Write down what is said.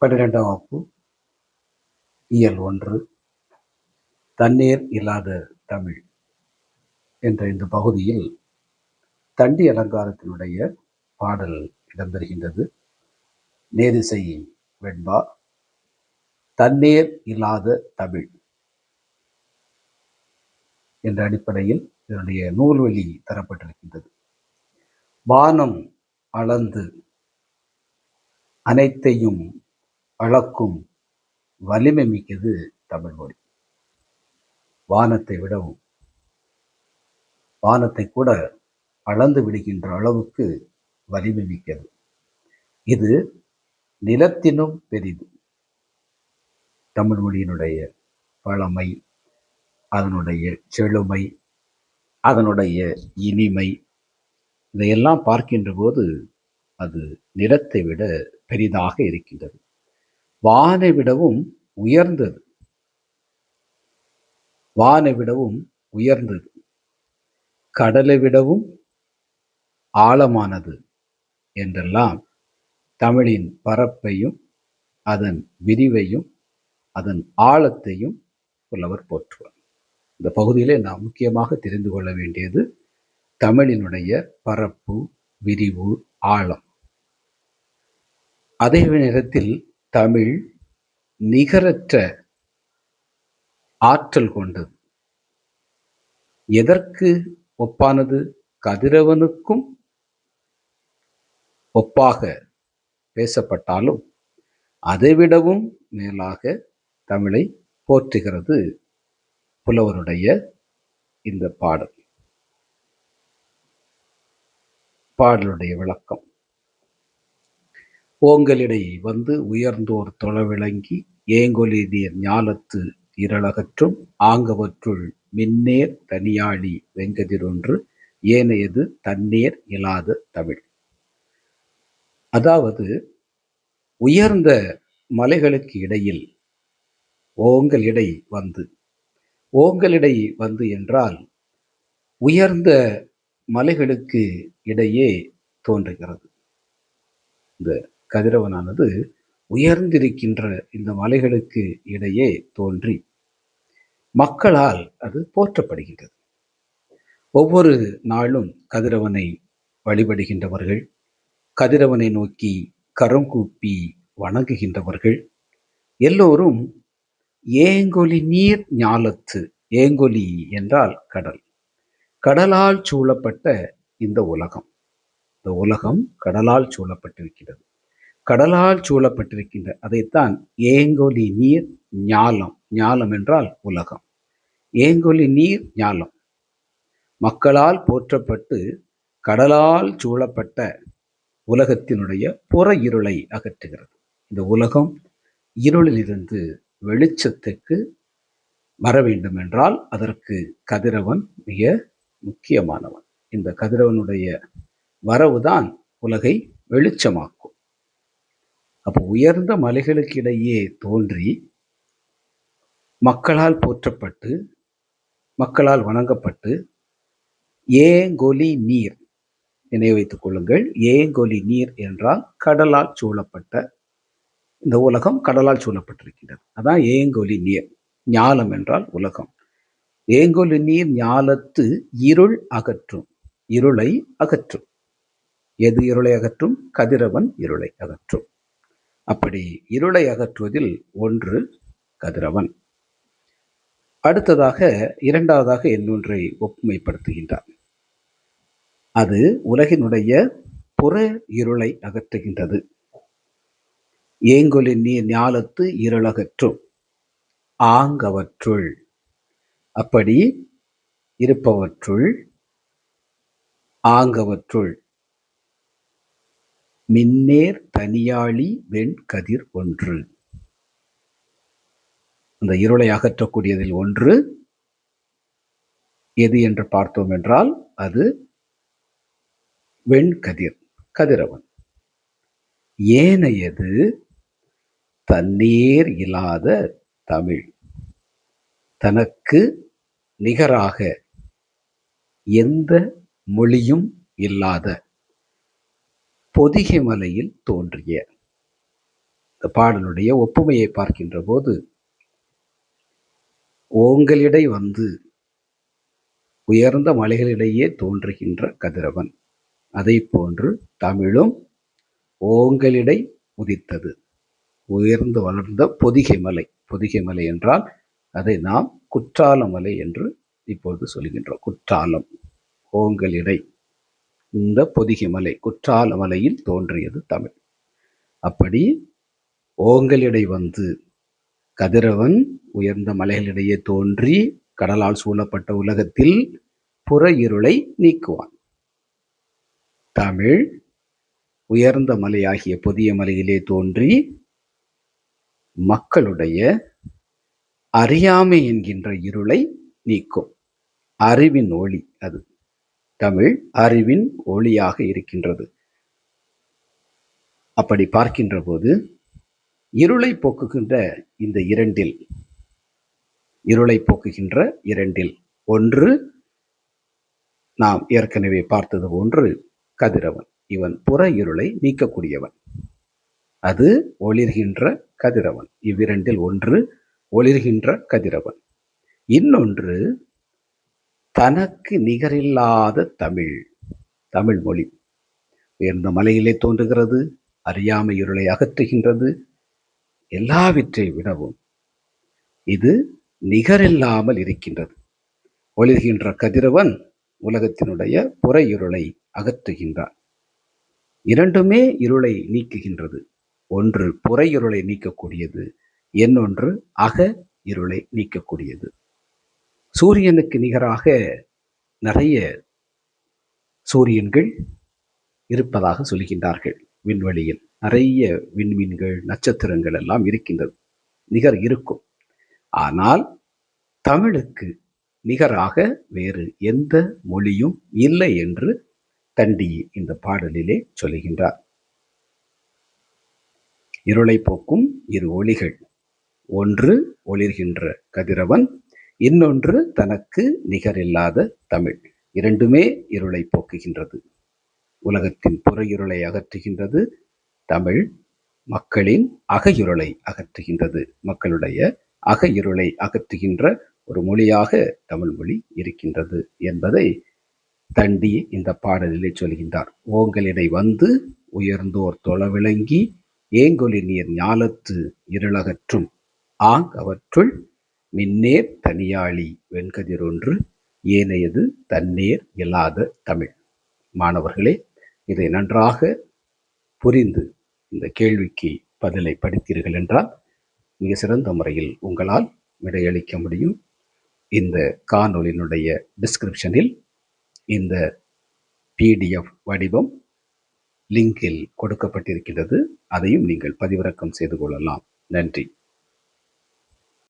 12ஆம் வகுப்பு இயல் 1 தண்ணீர் இல்லாத தமிழ் என்ற இந்த பகுதியில் தண்டி அலங்காரத்தினுடைய பாடல் இடம்பெறுகின்றது. நேரிசை வெண்பா தண்ணீர் இல்லாத தமிழ் என்ற அடிப்படையில் இதனுடைய நூல்வழி தரப்பட்டிருக்கின்றது. வானம் அளந்து அனைத்தையும் அளக்கும் வலிமை மிக்கது தமிழ் மொழி. வானத்தை விடவும் வானத்தை கூட அளந்து விடுகின்ற அளவுக்கு வலிமை மிக்கது. இது நிலத்தினும் பெரிது. தமிழ் மொழியினுடைய பழமை, அதனுடைய செழுமை, அதனுடைய இனிமை, இதையெல்லாம் பார்க்கின்ற போது அது நிலத்தை விட பெரிதாக இருக்கின்றது. வானை விடவும் உயர்ந்தது. வானை விடவும் உயர்ந்தது. கடலை விடவும் ஆழமானது என்றெல்லாம் தமிழின் பரப்பையும் அதன் விரிவையும் அதன் ஆழத்தையும் புலவர் போற்றுவார். இந்த பகுதியிலே நாம் முக்கியமாக தெரிந்து கொள்ள வேண்டியது தமிழினுடைய பரப்பு, விரிவு, ஆழம். அதே நேரத்தில் தமிழ் நிகரற்ற ஆற்றல் கொண்டது. எதற்கு ஒப்பானது? கதிரவனுக்கும் ஒப்பாக பேசப்பட்டாலும் அதைவிடவும் மேலாக தமிழை போற்றுகிறது புலவருடைய இந்த பாடல். பாடலுடைய விளக்கம்: ஓங்கலிடை வந்து உயர்ந்தோர் தொலைவிளங்கி ஏங்கொலி நீர் ஞாலத்து இரளகற்றும் ஆங்கவற்றுள் மின்னேர் தனியாழி வெங்கதிரொன்று ஏனையது தண்ணீர் இல்லாத தமிழ். அதாவது உயர்ந்த மலைகளுக்கு இடையில் ஓங்கலிடை வந்து, ஓங்கலிடை வந்து என்றால் உயர்ந்த மலைகளுக்கு இடையே தோன்றுகிறது. இந்த கதிரவனானது உயர்ந்திருக்கின்ற இந்த மலைகளுக்கு இடையே தோன்றி மக்களால் அது போற்றப்படுகின்றது. ஒவ்வொரு நாளும் கதிரவனை வழிபடுகின்றவர்கள், கதிரவனை நோக்கி கரம் கூப்பி வணங்குகின்றவர்கள் எல்லோரும் ஏங்கொலி நீர் ஞாலத்து, ஏங்கொலி என்றால் கடல், கடலால் சூழப்பட்ட இந்த உலகம். இந்த உலகம் கடலால் சூழப்பட்டிருக்கிறது. கடலால் சூழப்பட்டிருக்கின்ற அதைத்தான் ஏங்கொலி நீர் ஞாலம், ஞாலம் என்றால் உலகம். ஏங்கொலி நீர் ஞாலம் மக்களால் போற்றப்பட்டு கடலால் சூழப்பட்ட உலகத்தினுடைய புற இருளை அகற்றுகிறது. இந்த உலகம் இருளிலிருந்து வெளிச்சத்துக்கு வர வேண்டும் என்றால் அதற்கு கதிரவன் மிக முக்கியமானவன். இந்த கதிரவனுடைய வரவுதான் உலகை வெளிச்சமாக்கும். அப்போ உயர்ந்த மலைகளுக்கிடையே தோன்றி மக்களால் போற்றப்பட்டு மக்களால் வணங்கப்பட்டு ஏங்கொலி நீர், நினைவு வைத்துக் கொள்ளுங்கள், ஏங்கொலி நீர் என்றால் கடலால் சூழப்பட்ட இந்த உலகம் கடலால் சூழப்பட்டிருக்கின்றது. அதான் ஏங்கொலி நீர். ஞாலம் என்றால் உலகம். ஏங்கொலி நீர் ஞாலத்து இருள் அகற்றும், இருளை அகற்றும். எது இருளை அகற்றும்? கதிரவன் இருளை அகற்றும். அப்படி இருளை அகற்றுவதில் ஒன்று கதிரவன். அடுத்ததாக இரண்டாவதாக இன்னொன்றை ஒப்புமைப்படுத்துகின்றார். அது உலகினுடைய புற இருளை அகற்றுகின்றது. ஏங்கொலி நீர் ஞாலத்து இருளகற்றும் ஆங்கவற்றுள், அப்படி இருப்பவற்றுள் ஆங்கவற்றுள் மின்னேர் தனியாழி வெண் கதிர் ஒன்று. அந்த இருளை அகற்றக்கூடியதில் ஒன்று எது என்று பார்த்தோம் என்றால் அது வெண்கதிர், கதிரவன். ஏனையது தண்ணீர் இல்லாத தமிழ். தனக்கு நிகராக எந்த மொழியும் இல்லாத பொதிகை மலையில் தோன்றிய இந்த பாடலுடைய ஒப்புமையை பார்க்கின்ற போது, ஓங்கலிடை வந்து உயர்ந்த மலைகளிடையே தோன்றுகின்ற கதிரவன், அதை போன்று தமிழும் ஓங்கலிடை உதித்தது. உயர்ந்து வளர்ந்த பொதிகை மலை. பொதிகை மலை என்றால் அதை நாம் குற்றால மலை என்று இப்பொழுது சொல்கின்றோம். குற்றாலம், ஓங்கலிடை, இந்த பொதிகை மலை, குற்றால மலையில் தோன்றியது தமிழ். அப்படி ஓங்கலிடை வந்து கதிரவன் உயர்ந்த மலைகளிடையே தோன்றி கடலால் சூழப்பட்ட உலகத்தில் புற இருளை நீக்குவான். தமிழ் உயர்ந்த மலையாகிய பொதிய மலையிலே தோன்றி மக்களுடைய அறியாமை என்கின்ற இருளை நீக்கும். அறிவின் ஒளி அது. தமிழ் அறிவின் ஒளியாக இருக்கின்றது. அப்படி பார்க்கின்ற போது இருளை போக்குகின்ற இந்த இருளை போக்குகின்ற இரண்டில் ஒன்று நாம் ஏற்கனவே பார்த்தது போன்று கதிரவன். இவன் புற இருளை நீக்கக்கூடியவன். அது ஒளிர்கின்ற கதிரவன். இவ்விரண்டில் ஒன்று ஒளிர்கின்ற கதிரவன். இன்னொன்று தனக்கு நிகரில்லாத தமிழ் மொழி. உயர்ந்த மலையிலே தோன்றுகிறது, அறியாமை இருளை அகற்றுகின்றது. எல்லாவற்றை விடவும் இது நிகரில்லாமல் இருக்கின்றது. ஒளிர்கின்ற கதிரவன் உலகத்தினுடைய புற இருளை அகற்றுகின்றான். இரண்டுமே இருளை நீக்குகின்றது. ஒன்று புற இருளை நீக்கக்கூடியது, இன்னொன்று அக இருளை நீக்கக்கூடியது. சூரியனுக்கு நிகராக நிறைய சூரியன்கள் இருப்பதாக சொல்கின்றார்கள். விண்வெளியில் நிறைய விண்மீன்கள், நட்சத்திரங்கள் எல்லாம் இருக்கின்றது. நிகர் இருக்கும். ஆனால் தமிழுக்கு நிகராக வேறு எந்த மொழியும் இல்லை என்று தண்டி இந்த பாடலிலே சொல்லுகின்றார். இருளை போக்கும் இரு ஒளிகள். ஒன்று ஒளிர்கின்ற கதிரவன், இன்னொன்று தனக்கு நிகரில்லாத தமிழ். இரண்டுமே இருளை போக்குகின்றது. உலகத்தின் புற இருளை அகற்றுகின்றது தமிழ். மக்களின் அக இருளை அகற்றுகின்றது. மக்களுடைய அக இருளை அகற்றுகின்ற ஒரு மொழியாக தமிழ் மொழி இருக்கின்றது என்பதை தண்டி இந்த பாடலிலே சொல்கின்றார். ஓங்கலிடை வந்து உயர்ந்தோர் தொழ விளங்கி ஏங்கொலி நீர் ஞாலத்து இருளகற்றும் அவற்றுள் மின்னேர் தனியாளி வெண்கதிரொன்று ஏனையது தன்னேர் இல்லாத தமிழ். மாணவர்களே, இதை நன்றாக புரிந்து இந்த கேள்விக்கு பதிலை படித்தீர்கள் என்றால் மிக சிறந்த முறையில் உங்களால் விடையளிக்க முடியும். இந்த காணொளியினுடைய டிஸ்கிரிப்ஷனில் இந்த PDF வடிவம் லிங்கில் கொடுக்கப்பட்டிருக்கிறது. அதையும் நீங்கள் பதிவிறக்கம் செய்து கொள்ளலாம். நன்றி.